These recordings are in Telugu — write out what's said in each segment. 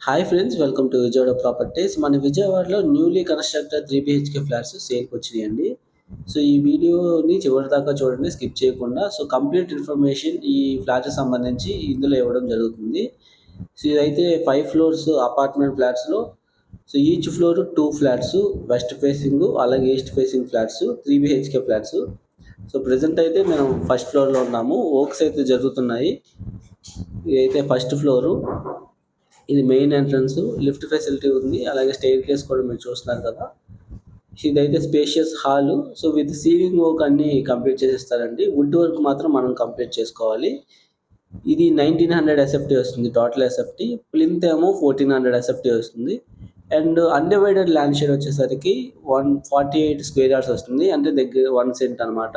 Hi friends, welcome to Vijayawada properties. మన విజయవాడలో న్యూలీ కన్స్ట్రక్టెడ్ 3 BHK ఫ్లాట్స్ సేల్కి వచ్చినాయండి. సో ఈ వీడియోని చివరి దాకా చూడండి, స్కిప్ చేయకుండా. సో కంప్లీట్ ఇన్ఫర్మేషన్ ఈ ఫ్లాట్కి సంబంధించి ఇందులో ఇవ్వడం జరుగుతుంది. సో ఇదైతే 5 ఫ్లోర్స్ అపార్ట్మెంట్ ఫ్లాట్స్లో. So each floor 2 flats, west facing అలాగే ఈస్ట్ ఫేసింగ్ ఫ్లాట్స్, 3 BHK ఫ్లాట్స్. సో ప్రజెంట్ అయితే మనం ఫస్ట్ ఫ్లోర్లో ఉన్నాము. వర్క్స్ అయితే జరుగుతున్నాయి. ఇదైతే ఫస్ట్ ఫ్లోరు. ఇది మెయిన్ ఎంట్రన్స్, లిఫ్ట్ ఫెసిలిటీ ఉంది, అలాగే స్టెయిర్ కేస్ కూడా మీరు చూస్తున్నారు కదా. ఇదైతే spacious hall. So with ceiling work అన్ని కంప్లీట్ చేసేస్తారండి. వుడ్ వర్క్ మాత్రం మనం కంప్లీట్ చేసుకోవాలి. ఇది 1900 ఎస్ఎఫ్టీ వస్తుంది టోటల్ ఎస్ఎఫ్టీ. ప్లింత్ ఏమో 1400 ఎస్ఎఫ్టీ వస్తుంది. అండ్ అన్డివైడెడ్ ల్యాండ్ షేర్ వచ్చేసరికి 148 స్క్వేర్ యార్డ్స్ వస్తుంది, అంటే దగ్గర 1 సెంట్ అనమాట.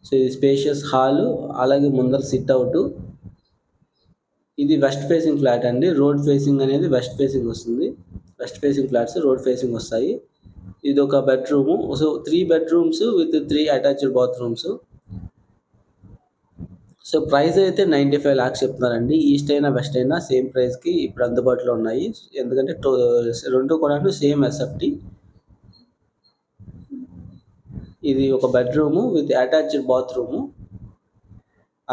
సో ఇది స్పేషియస్ హాల్, అలాగే ముందర సిట్ అవుట్. ఇది వెస్ట్ ఫేసింగ్ ఫ్లాట్ అండి. రోడ్ ఫేసింగ్ అనేది వెస్ట్ ఫేసింగ్ వస్తుంది. West facing flats road facing వస్తాయి. ఇది ఒక bedroom. So 3 bedrooms with 3 attached bathrooms. So price అయితే 95 lakhs చెప్తున్నారండి. ఈస్ట్ అయినా వెస్ట్ అయినా సేమ్ ప్రైస్కి ఇప్పుడు అందుబాటులో ఉన్నాయి, ఎందుకంటే రెండు కూడా సేమ్ ఎస్ఎఫ్టీ. ఇది ఒక బెడ్రూము విత్ అటాచ్డ్ బాత్రూము,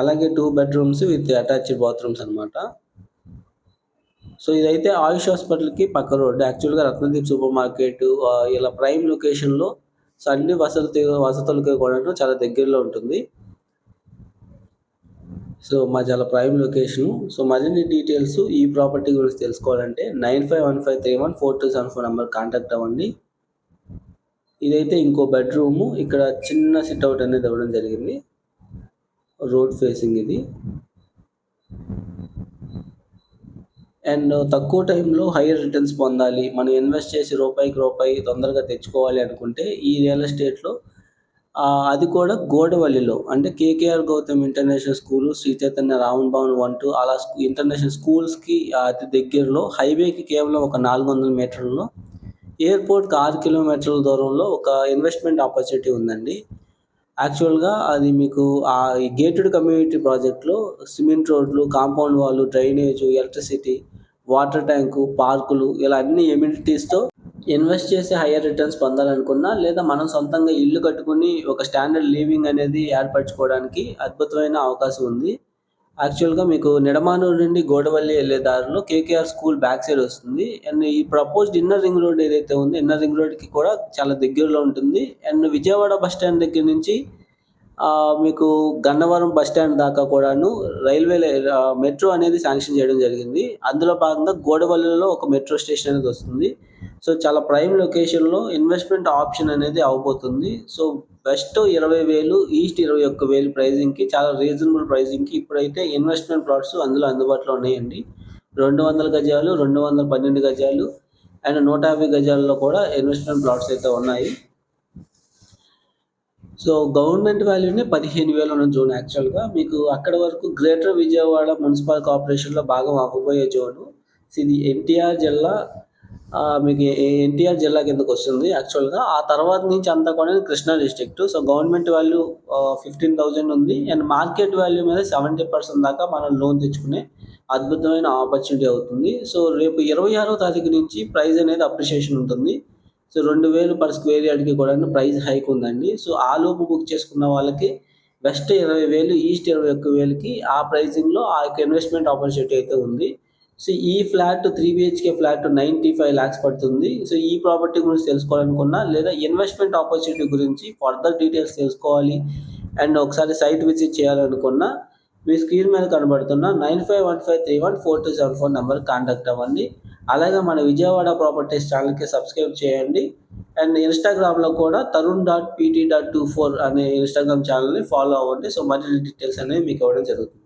అలాగే 2 బెడ్రూమ్స్ విత్ అటాచ్డ్ బాత్రూమ్స్ అనమాట. సో ఇదైతే ఆయుష్ హాస్పిటల్కి పక్క రోడ్. యాక్చువల్గా రత్నదీప్ సూపర్ మార్కెట్ ఇలా ప్రైమ్ లొకేషన్లో. సో అన్ని వసతులకి కూడా చాలా దగ్గరలో ఉంటుంది. సో మా చాలా ప్రైమ్ లొకేషను. సో మరిన్ని డీటెయిల్స్ ఈ ప్రాపర్టీ గురించి తెలుసుకోవాలంటే 9515314274 నెంబర్ కాంటాక్ట్ అవ్వండి. ఇదైతే ఇంకో బెడ్రూము. ఇక్కడ చిన్న సిట్అవుట్ అనేది ఇవ్వడం జరిగింది. రోడ్ ఫేసింగ్ ఇది. అండ్ తక్కువ టైంలో హైయర్ రిటర్న్స్ పొందాలి, మనం ఇన్వెస్ట్ చేసి రూపాయికి రూపాయి తొందరగా తెచ్చుకోవాలి అనుకుంటే ఈ రియల్ ఎస్టేట్లో, అది కూడా గోడవల్లిలో, అంటే KKR Gautam international school, Sri Chaitanya Raman Bhavan 1-2 అలా ఇంటర్నేషనల్ స్కూల్స్కి అతి దగ్గరలో, హైవేకి కేవలం ఒక 400 మీటర్లలో, ఎయిర్పోర్ట్కి 6 కిలోమీటర్ల దూరంలో ఒక ఇన్వెస్ట్మెంట్ ఆపర్చునిటీ ఉందండి. యాక్చువల్గా అది మీకు ఈ గేటెడ్ కమ్యూనిటీ ప్రాజెక్ట్లో సిమెంట్ రోడ్లు, కాంపౌండ్ వాళ్ళు, డ్రైనేజు, ఎలక్ట్రిసిటీ, వాటర్ ట్యాంకు, పార్కులు ఇలా అన్ని ఎమ్యూనిటీస్తో ఇన్వెస్ట్ చేసి హయ్యర్ రిటర్న్స్ పొందాలనుకున్నా, లేదా మనం సొంతంగా ఇల్లు కట్టుకుని ఒక స్టాండర్డ్ లివింగ్ అనేది ఏర్పరచుకోవడానికి అద్భుతమైన అవకాశం ఉంది. యాక్చువల్గా మీకు నిడమానూరు నుండి గోడవల్లి వెళ్ళే దారిలో కేకేఆర్ స్కూల్ బ్యాక్ సైడ్ వస్తుంది. అండ్ ఈ ప్రపోజ్డ్ ఇన్నర్ రింగ్ రోడ్ ఏదైతే ఉందో, ఇన్నర్ రింగ్ రోడ్కి కూడా చాలా దగ్గరలో ఉంటుంది. అండ్ విజయవాడ బస్ స్టాండ్ దగ్గర నుంచి మీకు గన్నవరం బస్ స్టాండ్ దాకా కూడాను మెట్రో అనేది శాంక్షన్ చేయడం జరిగింది. అందులో భాగంగా గోడవల్లిలో ఒక మెట్రో స్టేషన్ అనేది వస్తుంది. సో చాలా ప్రైమ్ లొకేషన్లో ఇన్వెస్ట్మెంట్ ఆప్షన్ అనేది అవబోతుంది. సో వెస్ట్ 20,000, ఈస్ట్ 21,000 ప్రైజింగ్కి, చాలా రీజనబుల్ ప్రైజింగ్కి ఇప్పుడైతే ఇన్వెస్ట్మెంట్ ప్లాట్స్ అందులో అందుబాటులో ఉన్నాయండి. 200 గజాలు, 212 గజాలు అండ్ 150 గజాల్లో కూడా ఇన్వెస్ట్మెంట్ ప్లాట్స్ అయితే ఉన్నాయి. సో గవర్నమెంట్ వాల్యూనే 15,000 ఉన్న జోన్. యాక్చువల్గా మీకు అక్కడ వరకు గ్రేటర్ విజయవాడ మున్సిపల్ కార్పొరేషన్లో భాగం అవ్వబోయే జోను. ఇది ఎన్టీఆర్ జిల్లా, మీకు ఎన్టీఆర్ జిల్లా కిందకు వస్తుంది యాక్చువల్గా. ఆ తర్వాత నుంచి అంతా కూడా Krishna district. So government value 15,000 ఉంది. అండ్ మార్కెట్ వాల్యూ మీద 70% దాకా మనం లోన్ తెచ్చుకునే అద్భుతమైన ఆపర్చునిటీ అవుతుంది. సో రేపు 26వ తారీఖు నుంచి ప్రైస్ అనేది అప్రిషియేషన్ ఉంటుంది. సో 2,000 పర్ స్క్వేర్ యార్డ్కి కూడా ప్రైస్ హైక్ ఉందండి. సో ఆ లోపు బుక్ చేసుకున్న వాళ్ళకి వెస్ట్ 20,000, ఈస్ట్ 21,000కి ఆ ప్రైజింగ్లో ఆ యొక్క ఇన్వెస్ట్మెంట్ ఆపర్చునిటీ అయితే ఉంది. సో ఈ ఫ్లాట్ 3 BHK ఫ్లాట్ 95 lakhs పడుతుంది. సో ఈ ప్రాపర్టీ గురించి తెలుసుకోవాలనుకున్నా, లేదా ఇన్వెస్ట్మెంట్ ఆపర్చునిటీ గురించి ఫర్దర్ డీటెయిల్స్ తెలుసుకోవాలి అండ్ ఒకసారి సైట్ విజిట్ చేయాలనుకున్నా, మీ స్క్రీన్ మీద కనబడుతున్న 9515314274 నెంబర్ కాంటాక్ట్ అవ్వండి. అలాగే మన విజయవాడ ప్రాపర్టీస్ ఛానల్కి సబ్స్క్రైబ్ చేయండి. అండ్ ఇన్స్టాగ్రామ్లో కూడా tarun.pt.24 అనే ఇన్స్టాగ్రామ్ ఛానల్ని ఫాలో అవ్వండి. సో మరిన్ని డీటెయిల్స్ అనేవి మీకు ఇవ్వడం జరుగుతుంది.